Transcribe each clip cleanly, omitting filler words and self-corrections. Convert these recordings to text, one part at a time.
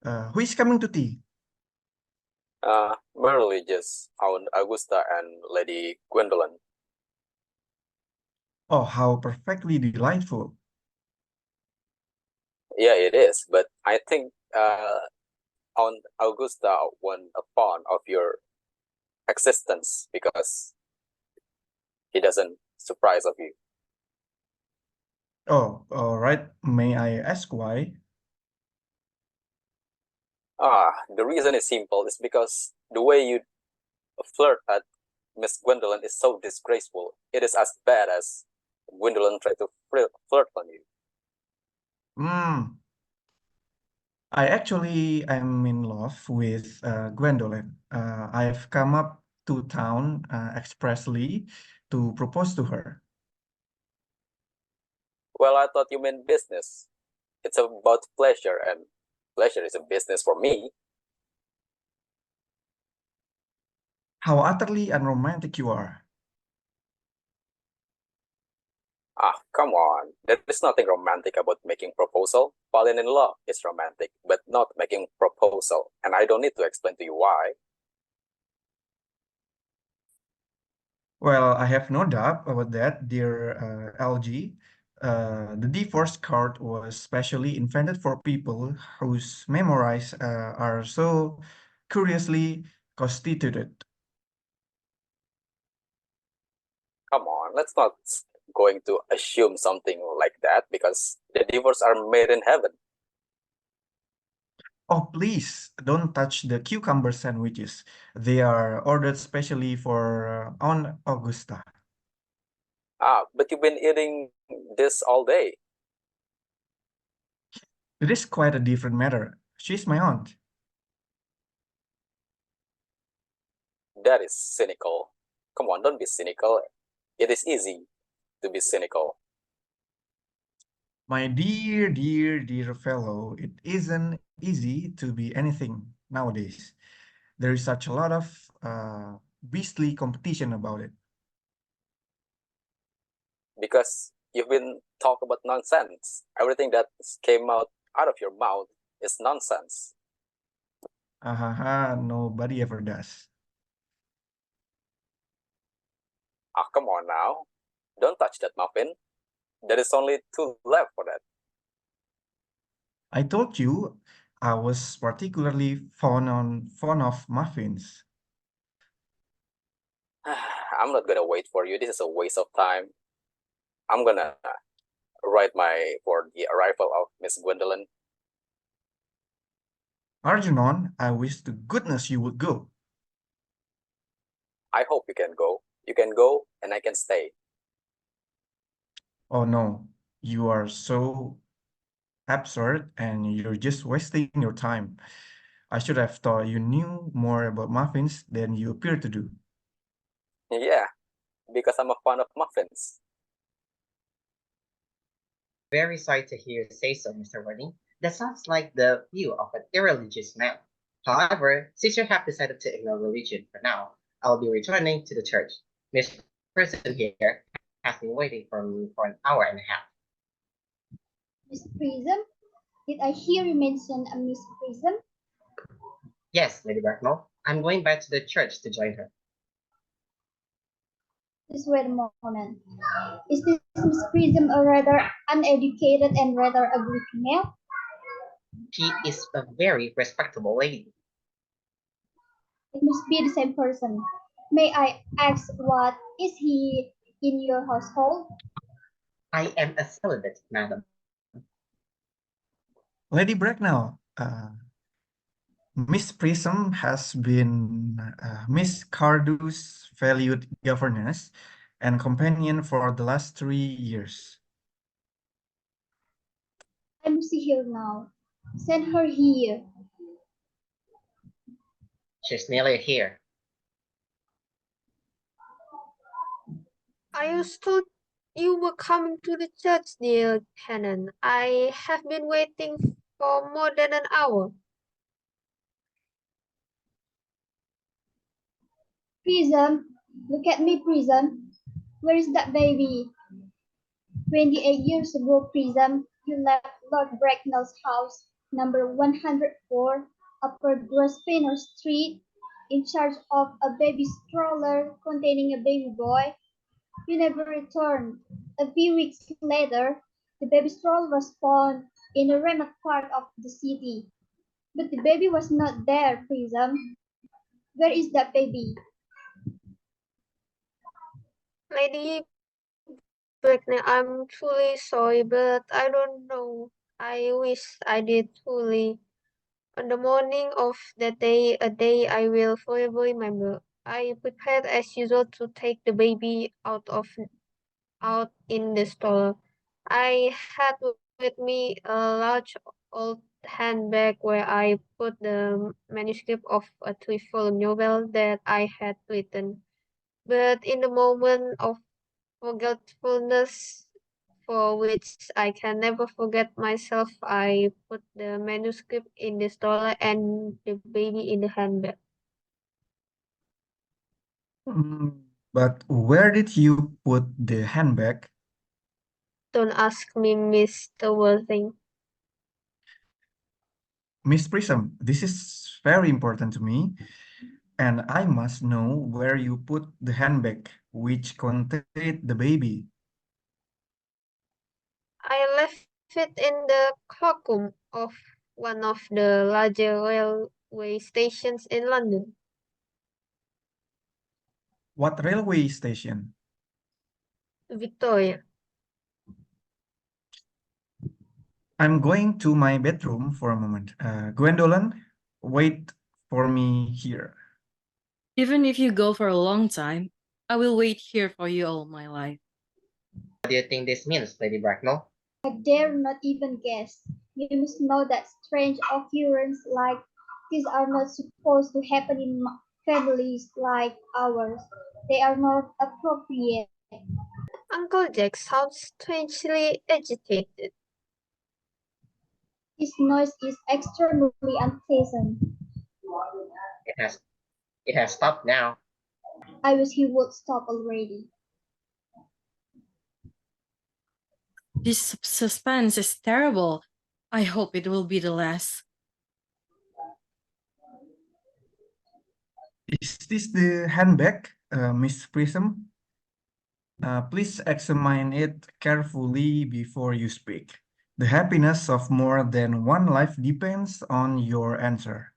Who is coming to tea? Merely just Aunt Augusta and Lady Gwendolyn. Oh, how perfectly delightful. Yeah, it is, but I think Aunt Augusta won a pawn of your existence because he doesn't surprise of you. Oh, all right. May I ask why? The reason is simple. It's because the way you flirt at Miss Gwendolyn is so disgraceful. It is as bad as Gwendolyn tried to flirt on you. Hmm. I actually am in love with Gwendolyn. I've come up to town expressly to propose to her. Well, I thought you meant business. It's about pleasure, and pleasure is a business for me. How utterly unromantic you are. Come on. There is nothing romantic about making proposal. Falling in love is romantic, but not making proposal. And I don't need to explain to you why. Well, I have no doubt about that, dear LG. The divorce card was specially invented for people whose memories are so curiously constituted. Come on, let's not going to assume something like that because the divorce are made in heaven. Oh, please don't touch the cucumber sandwiches. They are ordered specially for Aunt Augusta. But you've been eating this all day. It is quite a different matter. She's my aunt. That is cynical. Come on, don't be cynical. It is easy to be cynical. My dear, dear, dear fellow, it isn't easy to be anything nowadays. There is such a lot of beastly competition about it. Because you've been talk about nonsense. Everything that came out of your mouth is nonsense. Nobody ever does. Come on now. Don't touch that muffin. There is only two left for that. I told you I was particularly fond of muffins. I'm not gonna wait for you. This is a waste of time. I'm gonna write for the arrival of Miss Gwendolyn. Arjunon, I wish to goodness you would go. I hope you can go. You can go, and I can stay. Oh no, you are so absurd and you're just wasting your time. I should have thought you knew more about muffins than you appear to do. Yeah, because I'm a fan of muffins. Very sorry to hear you say so, Mr. Warning. That sounds like the view of an irreligious man. However, since you have decided to ignore religion for now, I'll be returning to the church. Miss Person here has been waiting for me for an hour and a half. Miss Prism? Did I hear you mention a Miss Prism? Yes, Lady Bracknell. I'm going back to the church to join her. Just wait a moment. Is this Miss Prism a rather uneducated and rather ugly female? She is a very respectable lady. It must be the same person. May I ask what is he in your household? I am a celibate, madam. Lady Bracknell, Miss Prism has been Miss Cardew's valued governess and companion for the last 3 years. I must see her now. Send her here. She's nearly here. I was told you were coming to the church, dear Canon. I have been waiting for more than an hour. Prism, look at me, Prism. Where is that baby? 28 years ago, Prism, you left Lord Bracknell's house number 104, Upper Grosvenor Street, in charge of a baby stroller containing a baby boy. You never returned. A few weeks later, the baby stroller was found in a remote part of the city. But the baby was not there, Prism. Where is that baby? Lady Blackney, I'm truly sorry, but I don't know. I wish I did truly. On the morning of that day, a day I will forever remember, I prepared as usual to take the baby out in the store. I had with me a large old handbag where I put the manuscript of a trifle novel that I had written. But in the moment of forgetfulness, for which I can never forget myself, I put the manuscript in the stroller and the baby in the handbag. But where did you put the handbag? Don't ask me, Mr. Worthing. Miss Prism, this is very important to me, and I must know where you put the handbag which contained the baby. I left it in the cloakroom of one of the larger railway stations in London. What railway station? Victoria. I'm going to my bedroom for a moment. Gwendolyn, wait for me here. Even if you go for a long time, I will wait here for you all my life. What do you think this means, Lady Bracknell? I dare not even guess. You must know that strange occurrences like these are not supposed to happen in families like ours. They are not appropriate. Uncle Jack sounds strangely agitated. This noise is extremely unpleasant. It has stopped now. I wish he would stop already. This suspense is terrible. I hope it will be the last. Is this the handbag, Miss Prism? Please examine it carefully before you speak. The happiness of more than one life depends on your answer.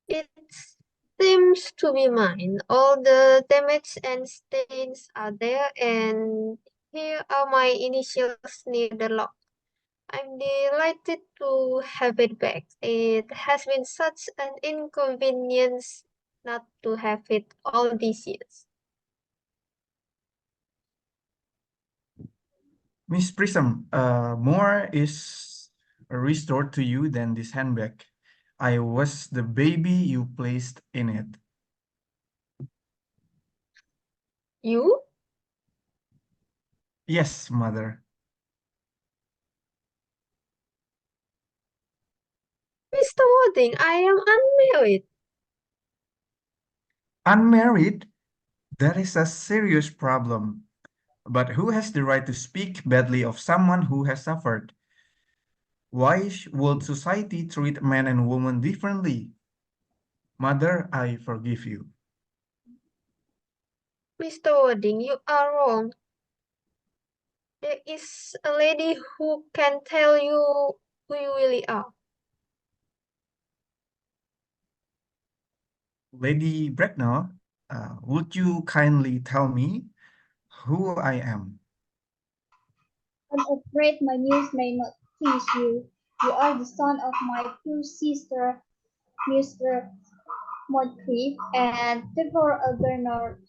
It seems to be mine. All the damage and stains are there, and here are my initials near the lock. I'm delighted to have it back. It has been such an inconvenience not to have it all these years. Miss Prism, more is restored to you than this handbag. I was the baby you placed in it. You? Yes, mother. Mr. Wadding, I am unmarried. Unmarried? That is a serious problem. But who has the right to speak badly of someone who has suffered? Why would society treat men and women differently? Mother, I forgive you. Mr. Wadding, you are wrong. There is a lady who can tell you who you really are. Lady Bracknell, would you kindly tell me who I am? I'm afraid my news may not please you. You are the son of my poor sister, Mr. Moncrief, and therefore a Bernard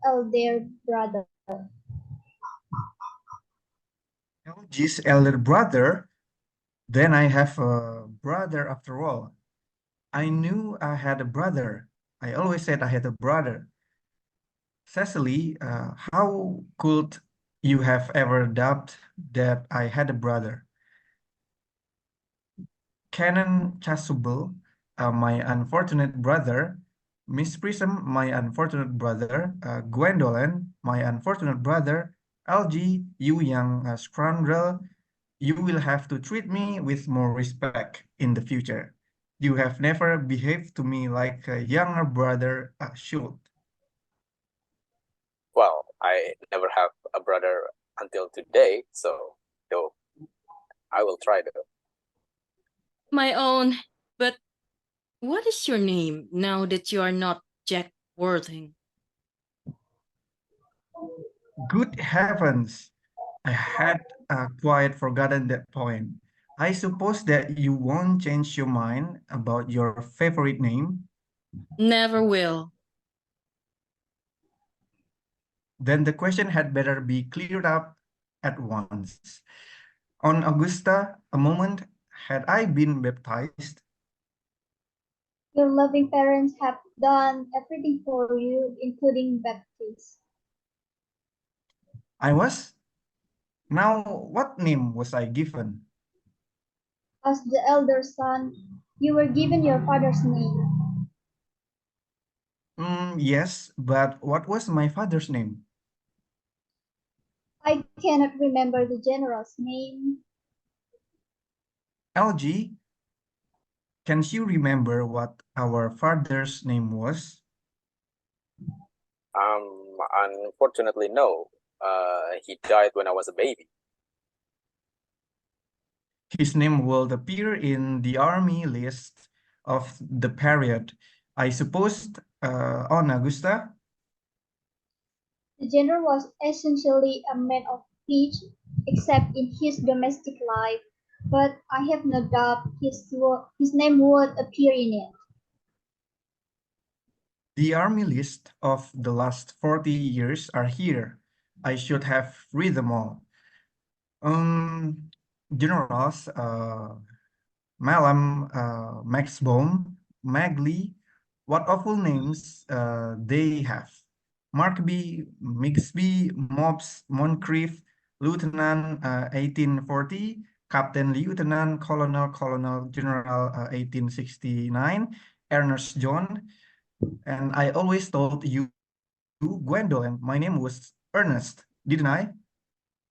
elder brother. LG's elder brother? Then I have a brother after all. I knew I had a brother. I always said I had a brother. Cecily, how could you have ever doubted that I had a brother? Canon Chasuble, my unfortunate brother. Miss Prism, my unfortunate brother. Gwendolyn, my unfortunate brother. LG, you young scoundrel, You will have to treat me with more respect in the future. You have never behaved to me like a younger brother should. Well, I never have a brother until today, so though I will try to. My own. But what is your name now that you are not Jack Worthing? Good heavens! I had quite forgotten that point. I suppose that you won't change your mind about your favorite name. Never will. Then the question had better be cleared up at once. On Augusta, a moment, had I been baptized? Your loving parents have done everything for you, including baptism. I was? Now, what name was I given? As the elder son, you were given your father's name. Yes, but what was my father's name? I cannot remember the general's name. LG, can you remember what our father's name was? Unfortunately, no. He died when I was a baby. His name will appear in the army list of the period. I supposed on Augusta. The general was essentially a man of peace, except in his domestic life, but I have no doubt his name would appear in it. The army list of the last 40 years are here. I should have read them all. Um, Generals, Malam, Maxbaum, Magley, what awful names they have. Markby, Mixby, Mobs, Moncrief, Lieutenant 1840, Captain Lieutenant, Colonel, Colonel, General 1869, Ernest John, and I always told you, Gwendolyn, my name was Ernest, didn't I?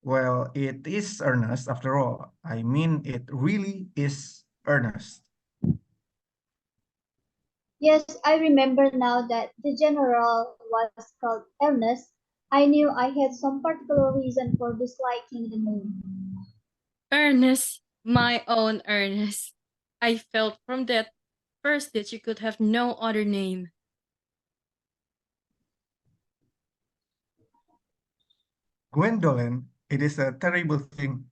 Well, it is Ernest after all. I mean, it really is Ernest. Yes, I remember now that the general was called Ernest. I knew I had some particular reason for disliking the name. Ernest, my own Ernest. I felt from that first that you could have no other name. Gwendolyn, it is a terrible thing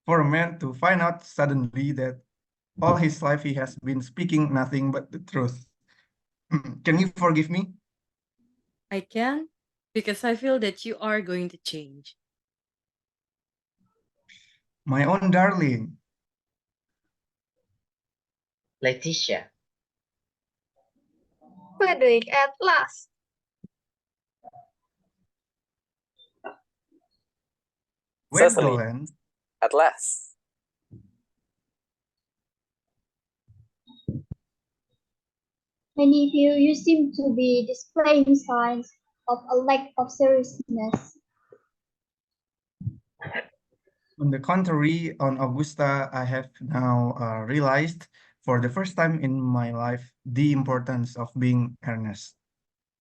for a man to find out suddenly that all his life he has been speaking nothing but the truth. Can you forgive me? I can, because I feel that you are going to change. My own darling, Leticia, Frederick, at last. Cecily, Gwendolyn, at last. My nephew, you seem to be displaying signs of a lack of seriousness. on the contrary, on Augusta, I have now realized for the first time in my life the importance of being earnest.